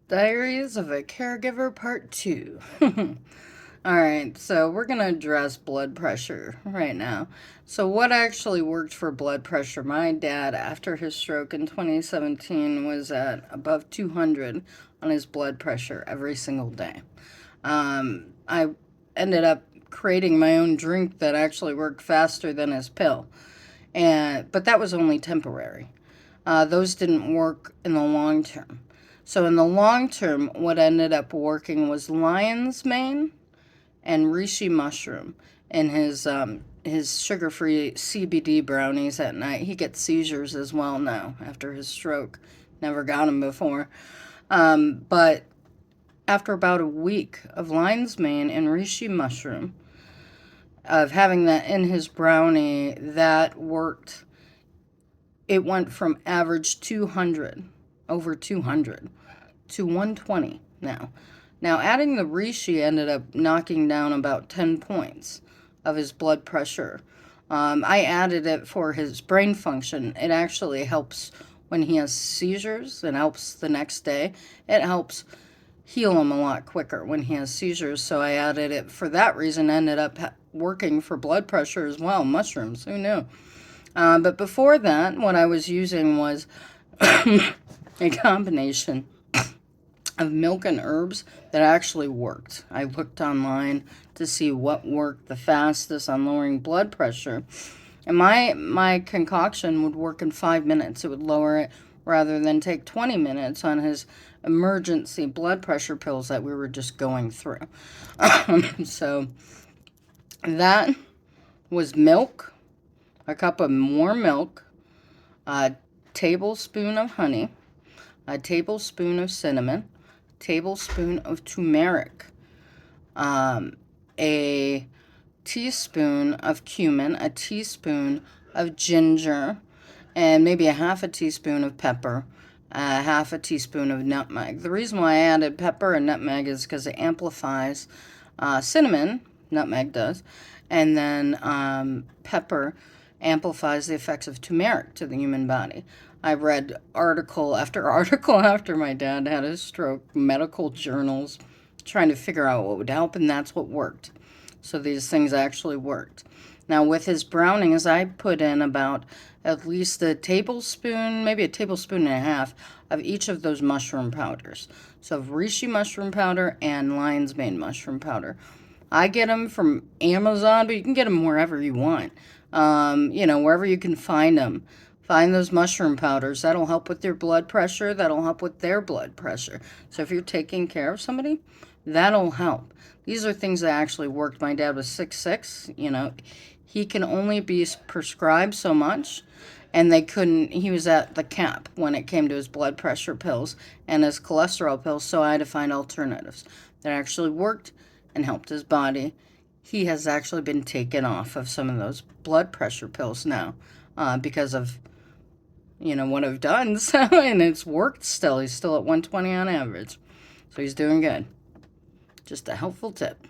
Diaries of a Caregiver Part 2. Alright, so we're going to address blood pressure right now. So, what actually worked for blood pressure? My dad, after his stroke in 2017, was at above 200 on his blood pressure every single day. I ended up creating my own drink that actually worked faster than his pill, but that was only temporary. Those didn't work in the long term. So in the long term, what ended up working was lion's mane and reishi mushroom in his sugar-free CBD brownies at night. He gets seizures as well now after his stroke. Never got them before. But after about a week of lion's mane and reishi mushroom, of having that in his brownie, that worked. It went from average 200, over 200, to 120 now. Now, adding the reishi ended up knocking down about 10 points of his blood pressure. I added it for his brain function. It actually helps when he has seizures. It helps the next day. It helps heal him a lot quicker when he has seizures. So I added it for that reason. Ended up working for blood pressure as well. Mushrooms, who knew? But before that, what I was using was a combination of milk and herbs that actually worked. I looked online to see what worked the fastest on lowering blood pressure. And my concoction would work in 5 minutes. It would lower it rather than take 20 minutes on his emergency blood pressure pills that we were just going through. So that was milk, a cup of more milk, a tablespoon of honey, a tablespoon of cinnamon, a tablespoon of turmeric, a teaspoon of cumin, a teaspoon of ginger, and maybe a half a teaspoon of pepper, half a teaspoon of nutmeg. The reason why I added pepper and nutmeg is because it amplifies cinnamon, nutmeg does, and then pepper amplifies the effects of turmeric to the human body. I read article after article after my dad had his stroke, medical journals, trying to figure out what would help, and that's what worked. So these things actually worked. Now, with his brownings, I put in about at least a tablespoon, maybe a tablespoon and a half of each of those mushroom powders. So, reishi mushroom powder and lion's mane mushroom powder. I get them from Amazon, but you can get them wherever you want. Wherever you can find them. Find those mushroom powders. That'll help with your blood pressure. That'll help with their blood pressure. So if you're taking care of somebody, that'll help. These are things that actually worked. My dad was 6'6". He can only be prescribed so much, and he was at the cap when it came to his blood pressure pills and his cholesterol pills, so I had to find alternatives that actually worked and helped his body. He has actually been taken off of some of those blood pressure pills now because of what I've done. So, and it's worked still. He's still at 120 on average. So he's doing good. Just a helpful tip.